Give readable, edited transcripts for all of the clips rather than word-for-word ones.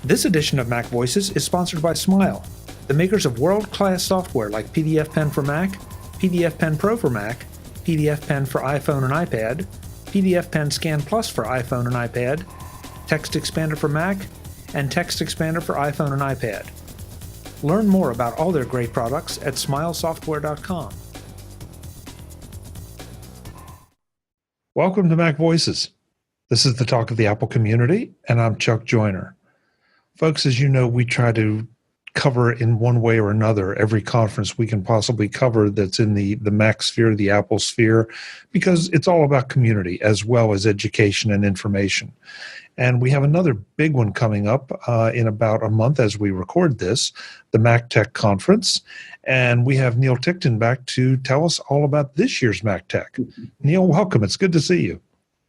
This edition of MacVoices is sponsored by Smile, the makers of world-class software like PDF Pen for Mac, PDF Pen Pro for Mac, PDF Pen for iPhone and iPad, PDF Pen Scan Plus for iPhone and iPad, Text Expander for Mac, and Text Expander for iPhone and iPad. Learn more about all their great products at smilesoftware.com. Welcome to MacVoices. This is the talk of the Apple community, and I'm Chuck Joyner. Folks, as you know, we try to cover in one way or another every conference we can possibly cover that's in the Mac sphere, the Apple sphere, because it's all about community as well as education and information. And we have another big one coming up in about a month as we record this, the MacTech Conference. And we have Neil Ticktin back to tell us all about this year's MacTech. Neil, welcome. It's good to see you.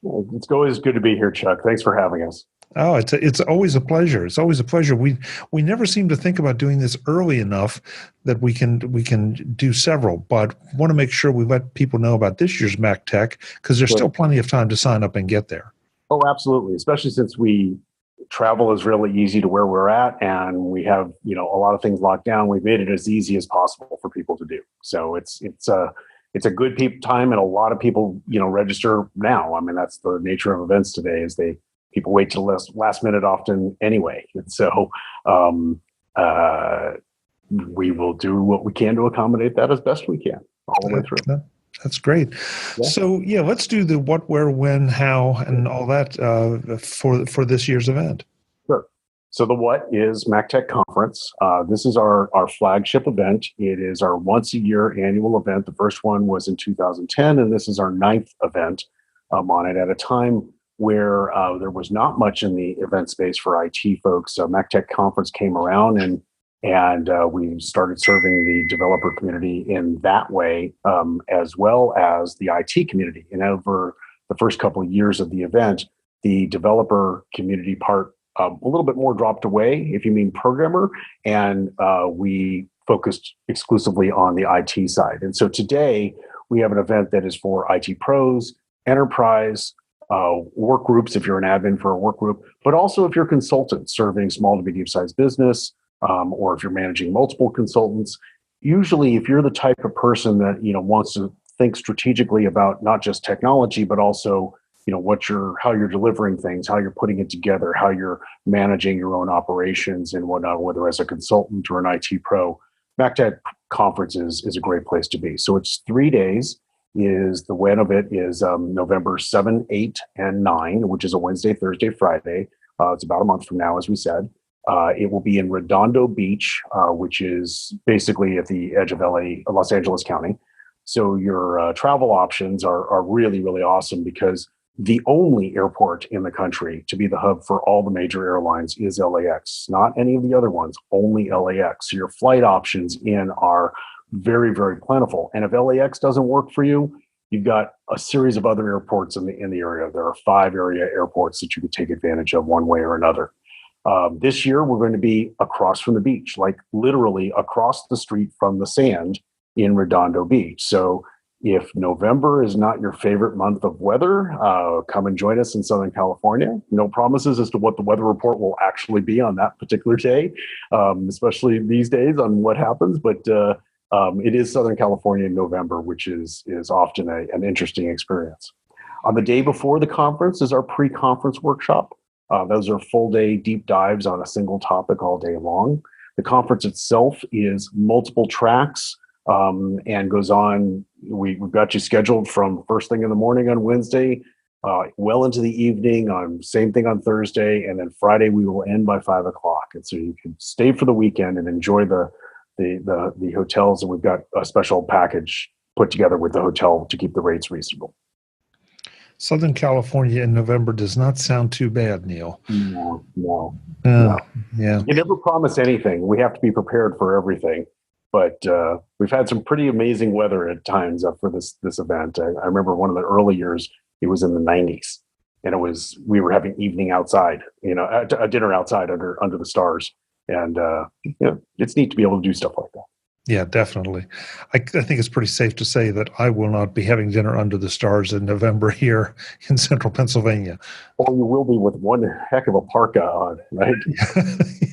Well, it's always good to be here, Chuck. Thanks for having us. Oh, it's always a pleasure. It's always a pleasure. We never seem to think about doing this early enough that we can do several, but want to make sure we let people know about this year's MacTech because there's still plenty of time to sign up and get there. Oh, absolutely. Especially since travel is really easy to where we're at, and we have a lot of things locked down. We've made it as easy as possible for people to do. So it's a good time, and a lot of people register now. I mean, that's the nature of events today. Is people wait till last minute often anyway. And so we will do what we can to accommodate that as best we can all the way through. That's great. Yeah. So let's do the what, where, when, how, and all that for this year's event. Sure. So the what is MacTech Conference. This is our flagship event. It is our once a year annual event. The first one was in 2010, and this is our 9th event on it at a time where there was not much in the event space for IT folks. MacTech Conference came around and we started serving the developer community in that way, as well as the IT community. And over the first couple of years of the event, the developer community part a little bit more dropped away, if you mean programmer, and we focused exclusively on the IT side. And so today we have an event that is for IT pros, enterprise, work groups if you're an admin for a work group, but also if you're a consultant serving small to medium-sized business, or if you're managing multiple consultants. Usually, if you're the type of person that wants to think strategically about not just technology, but also how you're delivering things, how you're putting it together, how you're managing your own operations and whatnot, whether as a consultant or an IT pro, MacTech Conference is a great place to be. So it's 3 days. The when of it is November 7, 8, and 9, which is a Wednesday, Thursday, Friday. It's about a month from now, as we said. It will be in Redondo Beach, which is basically at the edge of Los Angeles County. So your travel options are really, really awesome because the only airport in the country to be the hub for all the major airlines is LAX, not any of the other ones, only LAX. So your flight options are very, very plentiful. And if LAX doesn't work for you, you've got a series of other airports in the area. There are 5 area airports that you could take advantage of one way or another. This year, we're going to be across from the beach, like literally across the street from the sand in Redondo Beach. So if November is not your favorite month of weather, come and join us in Southern California. No promises as to what the weather report will actually be on that particular day, especially these days on what happens. But it is Southern California in November, which is often an interesting experience. On the day before the conference is our pre-conference workshop. Those are full-day deep dives on a single topic all day long. The conference itself is multiple tracks and goes on. We've got you scheduled from first thing in the morning on Wednesday, well into the evening, same thing on Thursday, and then Friday we will end by 5 o'clock. And so you can stay for the weekend and enjoy the hotels, and we've got a special package put together with the hotel to keep the rates reasonable. Southern California in November does not sound too bad, Neil. No. Yeah. You never promise anything. We have to be prepared for everything. But we've had some pretty amazing weather at times for this event. I remember one of the early years, it was in the 90s, and we were having evening outside, a dinner outside under the stars. And it's neat to be able to do stuff like that. Yeah, definitely. I think it's pretty safe to say that I will not be having dinner under the stars in November here in central Pennsylvania. Or you will be with one heck of a parka on, right?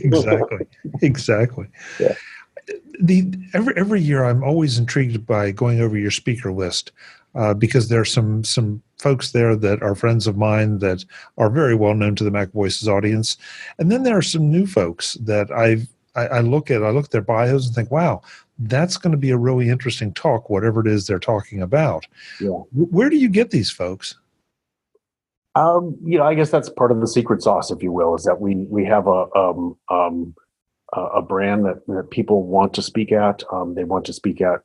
Exactly. Exactly. Yeah. Every year I'm always intrigued by going over your speaker list because there are some folks there that are friends of mine that are very well known to the MacVoices audience, and then there are some new folks that I look at their bios and think, wow, that's going to be a really interesting talk, whatever it is they're talking about. Yeah. Where do you get these folks? I guess that's part of the secret sauce, if you will, is that we have a brand that people want to speak at. They want to speak at,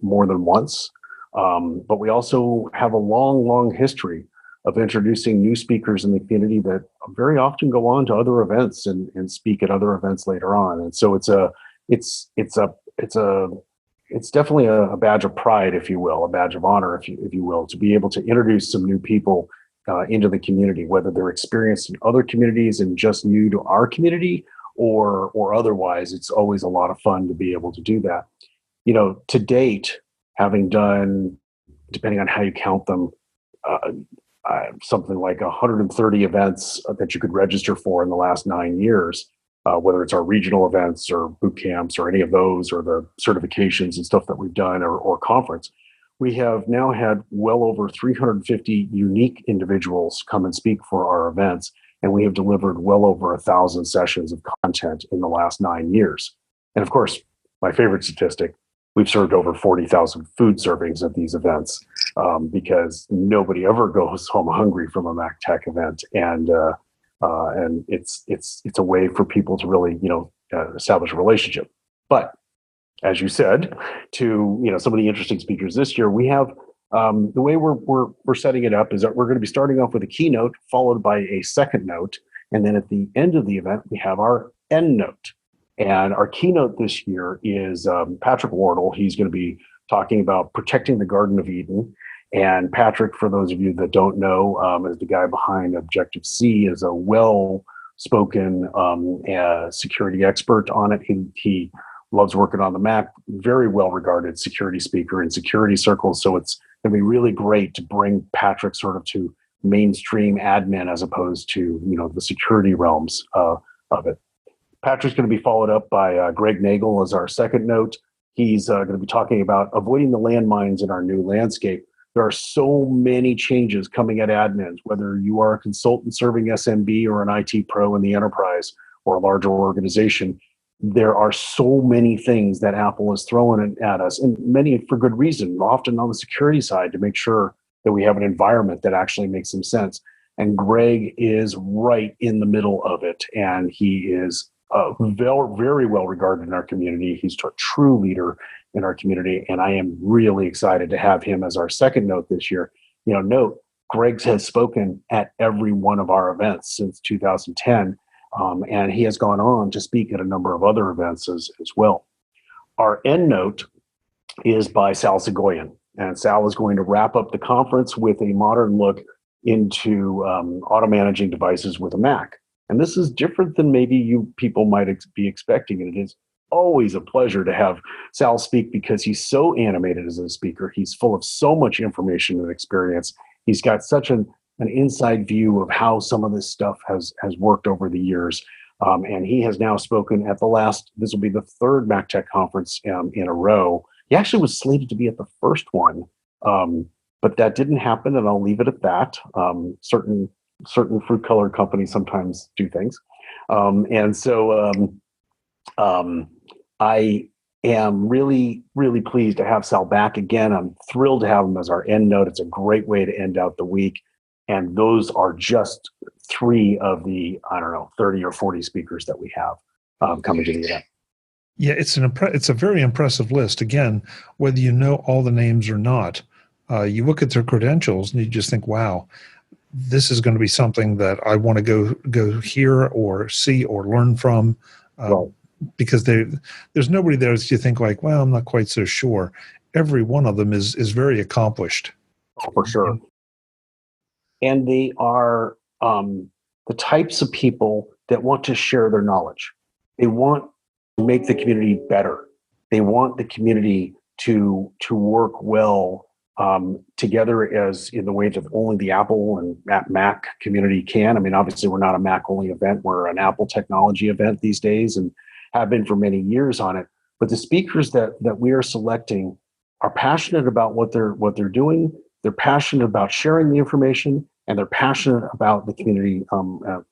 more than once. But we also have a long history of introducing new speakers in the community that very often go on to other events and speak at other events later on. And so it's definitely a badge of pride, if you will, a badge of honor, if you will, to be able to introduce some new people into the community, whether they're experienced in other communities and just new to our community, or otherwise. It's always a lot of fun to be able to do that. To date, having done, depending on how you count them, something like 130 events that you could register for in the last 9 years, whether it's our regional events or boot camps or any of those, or the certifications and stuff that we've done, or conference. We have now had well over 350 unique individuals come and speak for our events, and we have delivered well over 1,000 sessions of content in the last 9 years. And of course, my favorite statistic, we've served over 40,000 food servings at these events, because nobody ever goes home hungry from a MacTech event, and it's a way for people to really establish a relationship. But as you said, to some of the interesting speakers this year, we have the way we're setting it up is that we're going to be starting off with a keynote, followed by a second note, and then at the end of the event we have our end note. And our keynote this year is Patrick Wardle. He's going to be talking about protecting the Garden of Eden. And Patrick, for those of you that don't know, is the guy behind Objective-C, is a well-spoken security expert on it. He loves working on the Mac, very well-regarded security speaker in security circles. So it's going to be really great to bring Patrick sort of to mainstream admin as opposed to, the security realms of it. Patrick's going to be followed up by Greg Nagel as our second note. He's going to be talking about avoiding the landmines in our new landscape. There are so many changes coming at admins, whether you are a consultant serving SMB or an IT pro in the enterprise or a larger organization. There are so many things that Apple is throwing at us, and many for good reason, often on the security side, to make sure that we have an environment that actually makes some sense. And Greg is right in the middle of it, and he is very well regarded in our community. He's a true leader in our community, and I am really excited to have him as our second note this year. Note, Greg has spoken at every one of our events since 2010. And he has gone on to speak at a number of other events as well. Our end note is by Sal Segoyan, and Sal is going to wrap up the conference with a modern look into auto-managing devices with a Mac. And this is different than maybe you people might be expecting, and it is always a pleasure to have Sal speak because he's so animated as a speaker. He's full of so much information and experience. He's got such an inside view of how some of this stuff has worked over the years. And he has now spoken at this will be the third MacTech conference in a row. He actually was slated to be at the first one, but that didn't happen, and I'll leave it at that. Certain fruit color companies sometimes do things. And so I am really pleased to have Sal back again. I'm thrilled to have him as our end note. It's a great way to end out the week. And those are just three of the, 30 or 40 speakers that we have coming to the event. Yeah, it's a very impressive list. Again, whether you know all the names or not, you look at their credentials and you just think, wow, this is going to be something that I want to go hear or see or learn from. Right. Because there's nobody there that you think like, well, I'm not quite so sure. Every one of them is very accomplished. Oh, for sure. And they are the types of people that want to share their knowledge. They want to make the community better. they want the community to work well together as in the way that only the Apple and Mac community can. I mean, obviously, we're not a Mac only event; we're an Apple technology event these days, and have been for many years on it. But the speakers that we are selecting are passionate about what they're doing. They're passionate about sharing the information, and they're passionate about the community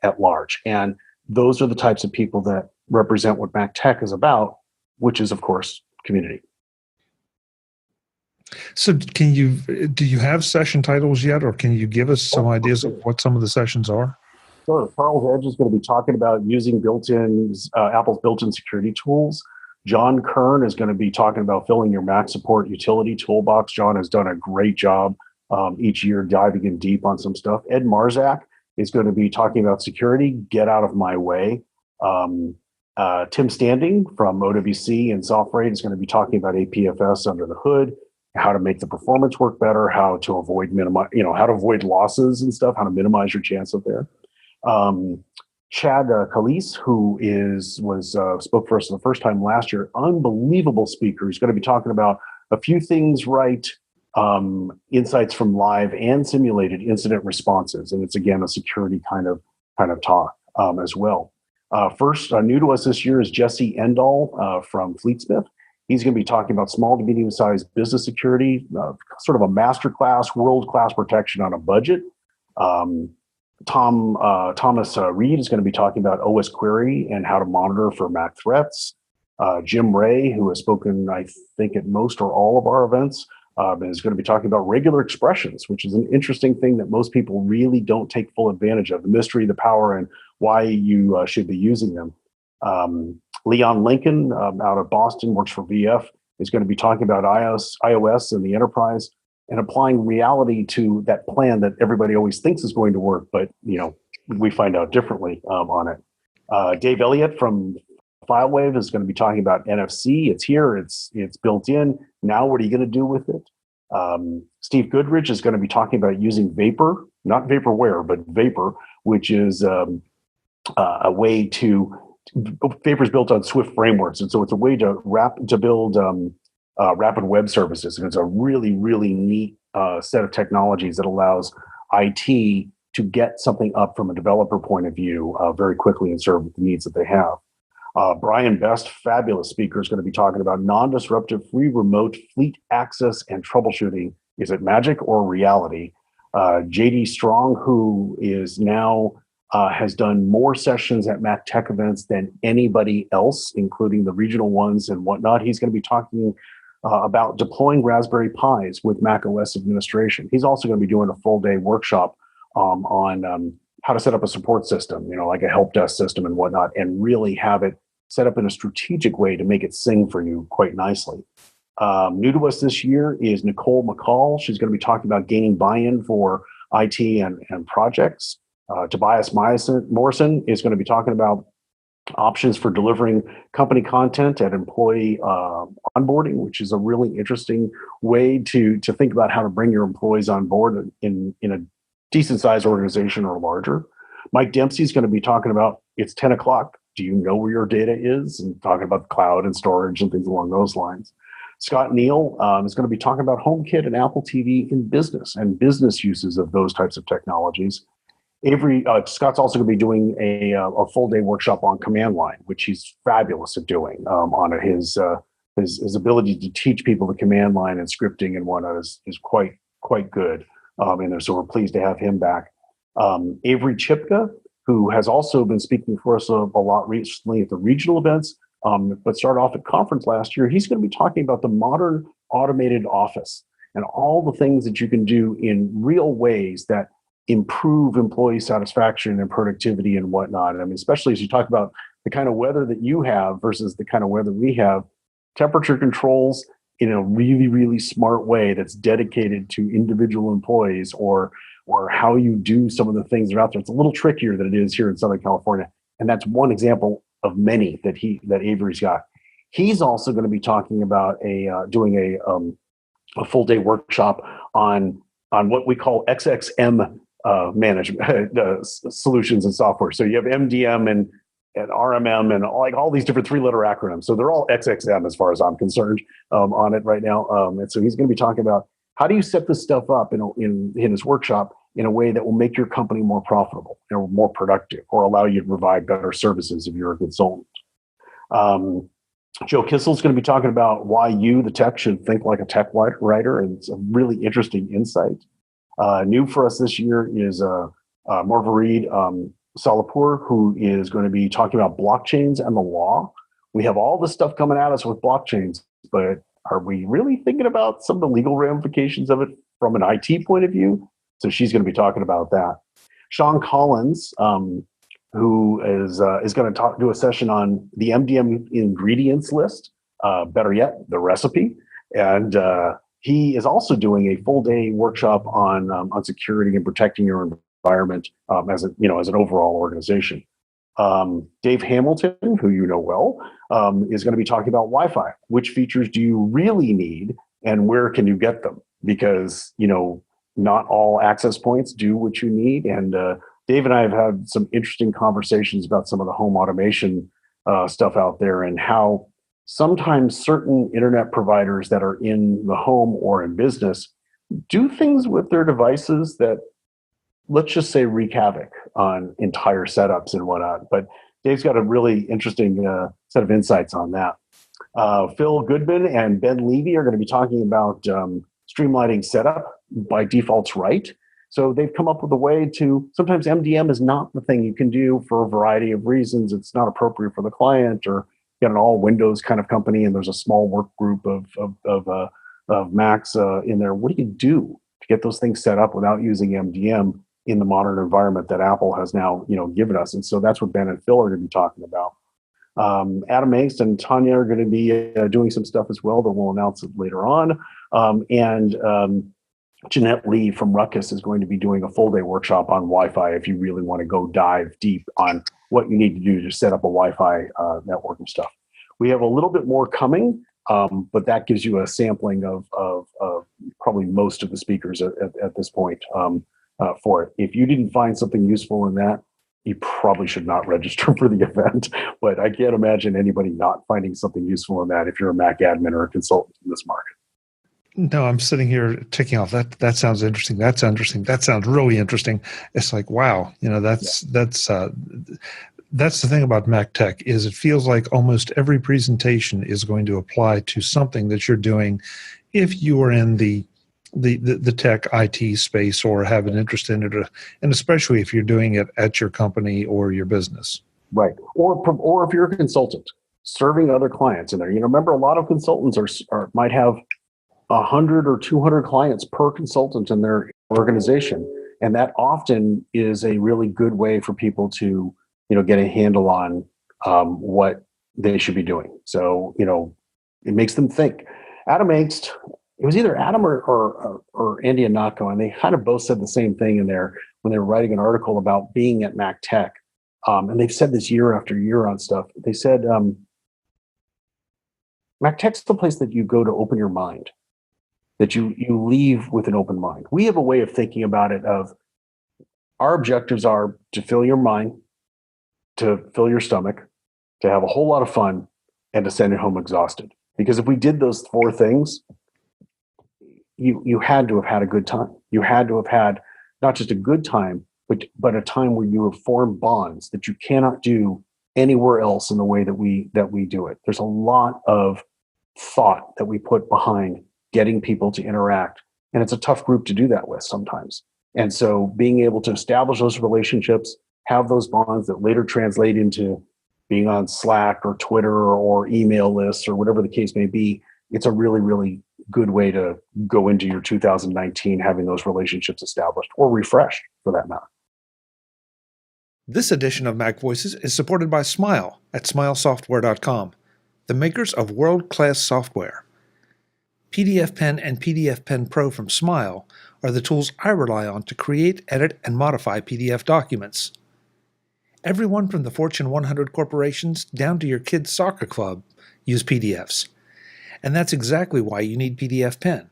at large. And those are the types of people that represent what MacTech is about, which is, of course, community. So do you have session titles yet, or can you give us some ideas of what some of the sessions are? Sure. Charles Edge is going to be talking about using Apple's built-in security tools. John Kern is going to be talking about filling your Mac support utility toolbox. John has done a great job each year diving in deep on some stuff. Ed Marzak is going to be talking about security, get out of my way. Tim Standing from OWC and SoftRate is going to be talking about APFS under the hood, how to make the performance work better, how to avoid how to avoid losses and stuff, how to minimize your chance of there. Chad Calise, who spoke for us for the first time last year, unbelievable speaker. He's going to be talking about a few things right, insights from live and simulated incident responses, and it's again a security kind of talk as well. First, new to us this year is Jesse Endall from Fleetsmith. He's going to be talking about small to medium-sized business security, sort of a masterclass, world-class protection on a budget. Thomas Reed is going to be talking about OS Query and how to monitor for Mac threats. Jim Ray, who has spoken, I think, at most or all of our events, is going to be talking about regular expressions, which is an interesting thing that most people really don't take full advantage of, the mystery, the power, and why you should be using them. Leon Lincoln out of Boston, works for VF, is going to be talking about iOS and the enterprise and applying reality to that plan that everybody always thinks is going to work, but we find out differently on it. Dave Elliott from FileWave is going to be talking about NFC. It's here. It's built in. Now, what are you going to do with it? Steve Goodrich is going to be talking about using Vapor, not vaporware, but Vapor, which is a way to. Vapor is built on Swift frameworks, and so it's a way to build rapid web services. And it's a really, really neat set of technologies that allows IT to get something up from a developer point of view very quickly and serve the needs that they have. Brian Best, fabulous speaker, is going to be talking about non-disruptive free remote fleet access and troubleshooting. Is it magic or reality? JD Strong, who is now has done more sessions at MacTech events than anybody else, including the regional ones and whatnot. He's going to be talking about deploying Raspberry Pis with Mac OS administration. He's also going to be doing a full-day workshop on how to set up a support system, like a help desk system and whatnot, and really have it set up in a strategic way to make it sing for you quite nicely. New to us this year is Nicole McCall. She's going to be talking about gaining buy-in for IT and projects. Tobias Morrison is going to be talking about options for delivering company content at employee onboarding, which is a really interesting way to think about how to bring your employees on board in a decent sized organization or larger. Mike Dempsey is going to be talking about, it's 10 o'clock. Do you know where your data is? And talking about the cloud and storage and things along those lines. Scott Neal is going to be talking about HomeKit and Apple TV in business and business uses of those types of technologies. Scott's also going to be doing a full day workshop on command line, which he's fabulous at doing. On it, his ability to teach people the command line and scripting and whatnot is quite good. And so we're pleased to have him back. Avery Chipka, who has also been speaking for us a lot recently at the regional events, but started off at conference last year. He's going to be talking about the modern automated office and all the things that you can do in real ways that improve employee satisfaction and productivity and whatnot. I mean, especially as you talk about the kind of weather that you have versus the kind of weather we have, temperature controls in a really, really smart way that's dedicated to individual employees or how you do some of the things that are out there. It's a little trickier than it is here in Southern California. And that's one example of many that Avery's got. He's also going to be talking about doing a full day workshop on what we call XXM management solutions and software. So you have MDM and and RMM and like all these different 3-letter acronyms. So they're all XXM as far as I'm concerned on it right now. And so he's going to be talking about how do you set this stuff up in his workshop in a way that will make your company more profitable or more productive or allow you to provide better services if you're a consultant. Joe Kissel's going to be talking about why you, the tech, should think like a tech writer, and it's a really interesting insight. New for us this year is Marguerite Salapur, who is going to be talking about blockchains and the law. We have all this stuff coming at us with blockchains, but are we really thinking about some of the legal ramifications of it from an IT point of view? So she's going to be talking about that. Sean Collins, who is going to do a session on the MDM ingredients list, better yet, the recipe. And he is also doing a full day workshop on security and protecting your environment as an overall organization. Dave Hamilton, who you know well, is going to be talking about Wi-Fi. Which features do you really need, and where can you get them? Because not all access points do what you need. And Dave and I have had some interesting conversations about some of the home automation stuff out there, and how sometimes certain internet providers that are in the home or in business do things with their devices that, let's just say, wreak havoc on entire setups and whatnot. But Dave's got a really interesting set of insights on that. Phil Goodman and Ben Levy are going to be talking about streamlining setup by default's right. So they've come up with a way to, sometimes MDM is not the thing you can do for a variety of reasons. It's not appropriate for the client, or you got an all Windows kind of company and there's a small work group of Macs in there. What do you do to get those things set up without using MDM in the modern environment that Apple has now given us? And so that's what Ben and Phil are going to be talking about. Adam Angst and Tanya are going to be doing some stuff as well, but we'll announce it later on. And Jeanette Lee from Ruckus is going to be doing a full day workshop on Wi-Fi if you really want to go dive deep on what you need to do to set up a Wi-Fi network and stuff. We have a little bit more coming, but that gives you a sampling of probably most of the speakers at this point for it. If you didn't find something useful in that, you probably should not register for the event. But I can't imagine anybody not finding something useful in that if you're a Mac admin or a consultant in this market. No, I'm sitting here ticking off. That sounds interesting. That's interesting. That sounds really interesting. It's like, wow, that's the thing about MacTech is it feels like almost every presentation is going to apply to something that you're doing if you are in the tech IT space or have an interest in it, and especially if you're doing it at your company or your business. Right. Or if you're a consultant serving other clients in there. Remember, a lot of consultants might have 100 or 200 clients per consultant in their organization. And that often is a really good way for people to, get a handle on what they should be doing. So, it makes them think. Adam Angst, it was either Adam or Andy Anako, and they kind of both said the same thing in there when they were writing an article about being at MacTech. And they've said this year after year on stuff. They said, MacTech's the place that you go to open your mind, that you leave with an open mind. We have a way of thinking about it of our objectives are to fill your mind, to fill your stomach, to have a whole lot of fun, and to send it home exhausted. Because if we did those 4 things, you had to have had a good time. You had to have had not just a good time, but a time where you have formed bonds that you cannot do anywhere else in the way that we do it. There's a lot of thought that we put behind getting people to interact. And it's a tough group to do that with sometimes. And so being able to establish those relationships, have those bonds that later translate into being on Slack or Twitter or email lists or whatever the case may be, it's a really, really good way to go into your 2019 having those relationships established or refreshed for that matter. This edition of MacVoices is supported by Smile at smilesoftware.com, the makers of world-class software. PDF Pen and PDF Pen Pro from Smile are the tools I rely on to create, edit, and modify PDF documents. Everyone from the Fortune 100 corporations down to your kid's soccer club use PDFs. And that's exactly why you need PDF Pen.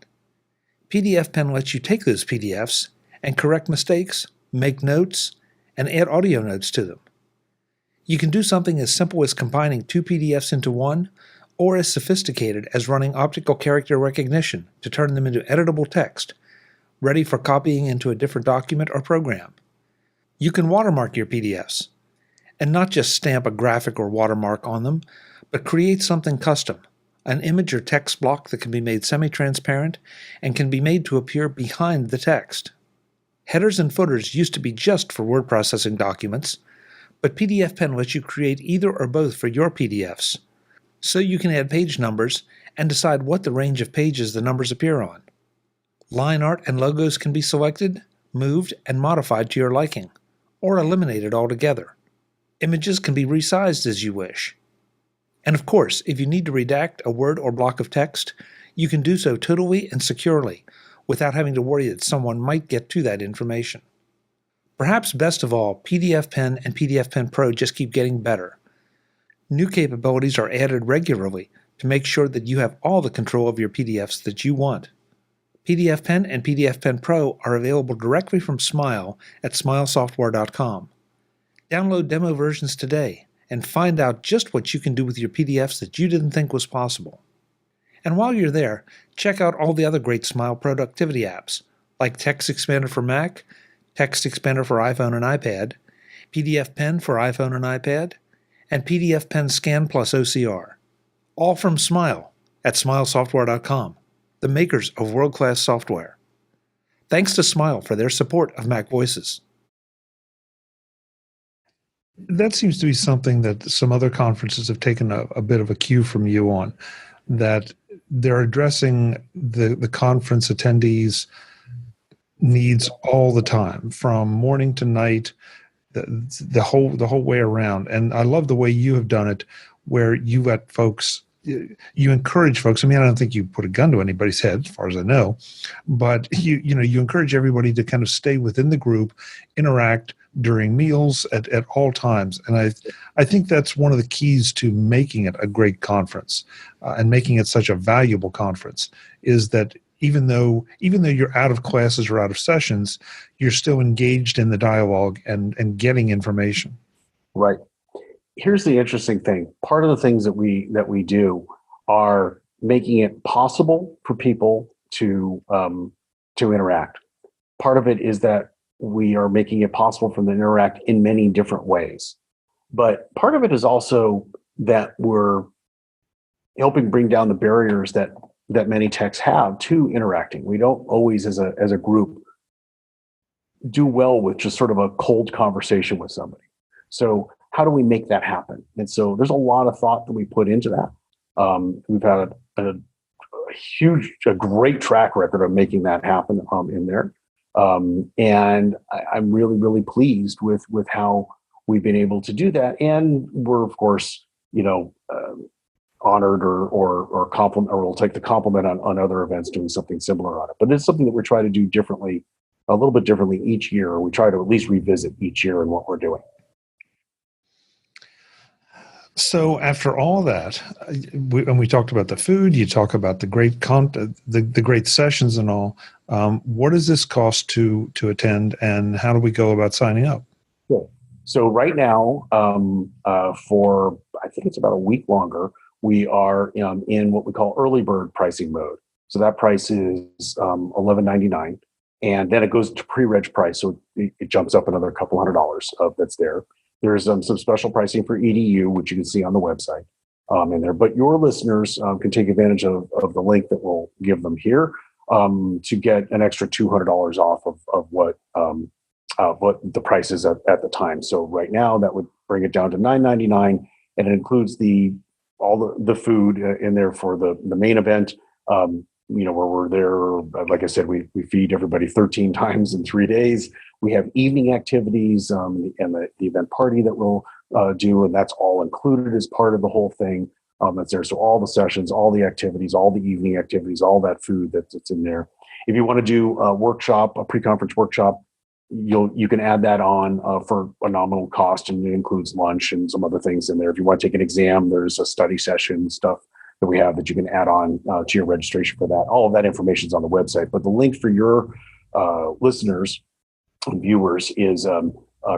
PDF Pen lets you take those PDFs and correct mistakes, make notes, and add audio notes to them. You can do something as simple as combining two PDFs into one, or as sophisticated as running optical character recognition to turn them into editable text, ready for copying into a different document or program. You can watermark your PDFs, and not just stamp a graphic or watermark on them, but create something custom, an image or text block that can be made semi-transparent and can be made to appear behind the text. Headers and footers used to be just for word processing documents, but PDFpen lets you create either or both for your PDFs, so you can add page numbers and decide what the range of pages the numbers appear on. Line art and logos can be selected, moved, and modified to your liking, or eliminated altogether. Images can be resized as you wish. And of course, if you need to redact a word or block of text, you can do so totally and securely, without having to worry that someone might get to that information. Perhaps best of all, PDFpen and PDFpen Pro just keep getting better. New capabilities are added regularly to make sure that you have all the control of your PDFs that you want. PDFpen and PDFpen Pro are available directly from Smile at smilesoftware.com. Download demo versions today and find out just what you can do with your PDFs that you didn't think was possible. And while you're there, check out all the other great Smile productivity apps, like Text Expander for Mac, Text Expander for iPhone and iPad, PDFpen for iPhone and iPad, and PDFpen Scan plus OCR. All from Smile at smilesoftware.com, the makers of world-class software. Thanks to Smile for their support of MacVoices. That seems to be something that some other conferences have taken a bit of a cue from you on, that they're addressing the conference attendees' needs all the time, from morning to night, the whole way around. And I love the way you have done it, where you let folks, you encourage folks. I mean, I don't think you put a gun to anybody's head, as far as I know, but you encourage everybody to kind of stay within the group, interact during meals at all times. And I think that's one of the keys to making it a great conference and making it such a valuable conference, is that even though you're out of classes or out of sessions, you're still engaged in the dialogue and getting information. Right. Here's the interesting thing. Part of the things that we do are making it possible for people to interact. Part of it is that we are making it possible for them to interact in many different ways. But part of it is also that we're helping bring down the barriers that many techs have to interacting. We don't always, as a group, do well with just sort of a cold conversation with somebody. So how do we make that happen? And so there's a lot of thought that we put into that. We've had a great track record of making that happen in there. And I'm really, really pleased with how we've been able to do that. And we're, of course, honored or compliment, or we'll take the compliment on other events doing something similar on it. But it's something that we're trying to do differently, a little bit differently each year, or we try to at least revisit each year in what we're doing. So after all that, and we talked about the food, you talk about the great the great sessions and all. What does this cost to attend, and how do we go about signing up? Cool. So right now, for I think it's about a week longer, we are in what we call early bird pricing mode. So that price is $11.99, and then it goes to pre-reg price, so it jumps up another couple $100 that's there. There's some special pricing for EDU, which you can see on the website in there. But your listeners can take advantage of the link that we'll give them here to get an extra $200 off of what the price is at the time. So right now, that would bring it down to $9.99, and it includes all the food in there for the main event. Where we're there, like I said, we feed everybody 13 times in 3 days. We have evening activities and the event party that we'll do, and that's all included as part of the whole thing that's there. So all the sessions, all the activities, all the evening activities, all that food that's in there. If you want to do a pre-conference workshop, you can add that on for a nominal cost, and it includes lunch and some other things in there. If you want to take an exam, there's a study session stuff that we have that you can add on to your registration for that. All of that information is on the website, but the link for your listeners and viewers is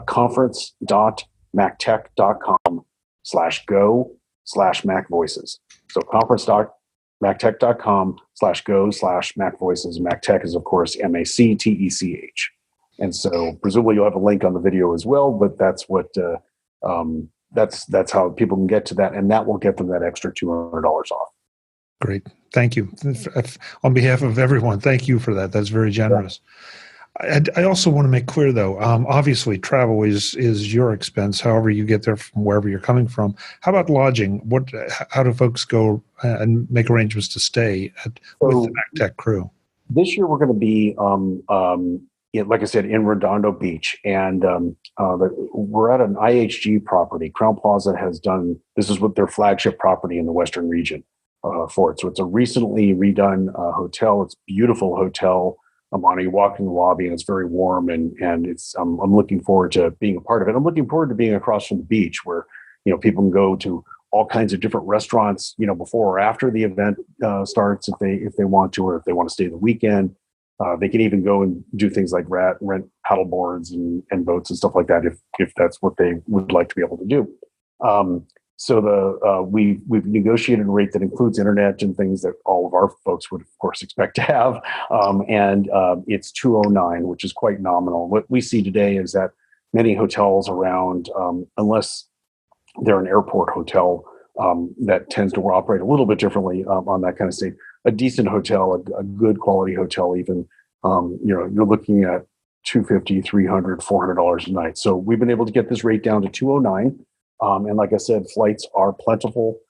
conference.smilesoftware.com. conference.mactech.com/go/MacVoices. So conference.mactech.com/go/MacVoices. MacTech is, of course, MacTech. And so presumably you'll have a link on the video as well, but that's what that's how people can get to that, and that will get them that extra $200 off. Great. Thank you. On behalf of everyone, thank you for that. That's very generous. Yeah. I also want to make clear, though, obviously travel is your expense, however you get there from wherever you're coming from. How about lodging? How do folks go and make arrangements to stay with the MacTech crew? This year we're going to be, like I said, in Redondo Beach, and we're at an IHG property. Crown Plaza has done, this is what their flagship property in the Western region for it. So it's a recently redone hotel. It's a beautiful hotel. You walk in the lobby and it's very warm, and it's I'm looking forward to being a part of it. I'm looking forward to being across from the beach, where people can go to all kinds of different restaurants, before or after the event starts, if they want to, or if they want to stay the weekend. They can even go and do things like rent paddle boards and boats and stuff like that, if that's what they would like to be able to do. So we've negotiated a rate that includes internet and things that all of our folks would, of course, expect to have. And it's $209, which is quite nominal. What we see today is that many hotels around, unless they're an airport hotel, that tends to operate a little bit differently on that kind of state. A decent hotel, a good quality hotel, even, you're looking at $250, $300, $400 a night. So we've been able to get this rate down to $209. And like I said, flights are plentiful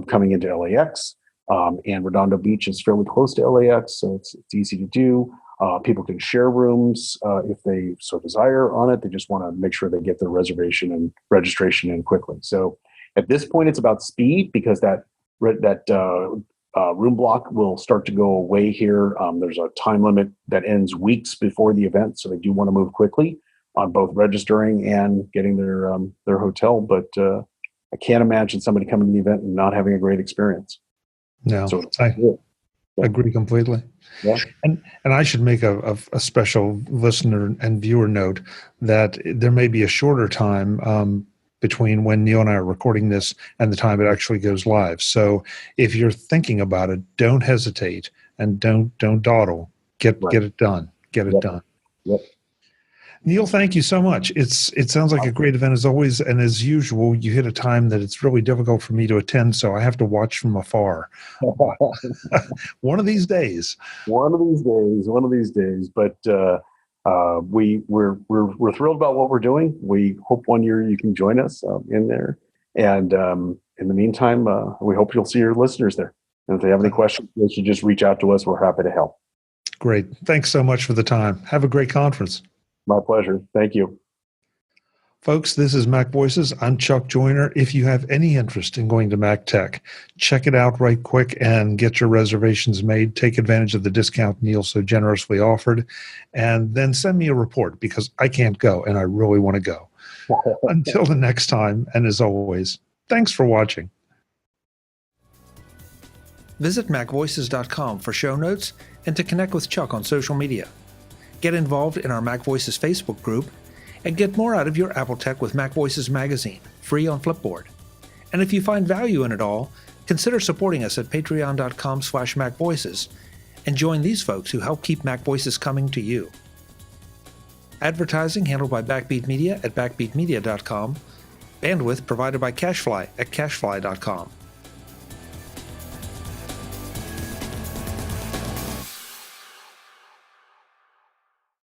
coming into LAX, and Redondo Beach is fairly close to LAX, so it's easy to do. People can share rooms if they so desire on it. They just want to make sure they get their reservation and registration in quickly. So at this point, it's about speed, because that room block will start to go away here. There's a time limit that ends weeks before the event, so they do want to move quickly on both registering and getting their hotel. But I can't imagine somebody coming to the event and not having a great experience. No, so I agree completely. Yeah. And I should make a special listener and viewer note that there may be a shorter time between when Neil and I are recording this and the time it actually goes live. So if you're thinking about it, don't hesitate and don't dawdle. Get it done. Get it done. Yep. Neil, thank you so much. It sounds like a great event as always, and as usual, you hit a time that it's really difficult for me to attend, so I have to watch from afar. One of these days. But we're thrilled about what we're doing. We hope one year you can join us in there, and in the meantime, we hope you'll see your listeners there. And if they have any questions, they should just reach out to us. We're happy to help. Great. Thanks so much for the time. Have a great conference. My pleasure. Thank you. Folks, this is MacVoices. I'm Chuck Joyner. If you have any interest in going to MacTech, check it out right quick and get your reservations made. Take advantage of the discount Neil so generously offered, and then send me a report, because I can't go and I really want to go. Until the next time, and as always, thanks for watching. Visit MacVoices.com for show notes and to connect with Chuck on social media. Get involved in our MacVoices Facebook group, and get more out of your Apple Tech with MacVoices magazine, free on Flipboard. And if you find value in it all, consider supporting us at patreon.com/MacVoices, and join these folks who help keep MacVoices coming to you. Advertising handled by Backbeat Media at backbeatmedia.com. Bandwidth provided by CashFly at cashfly.com.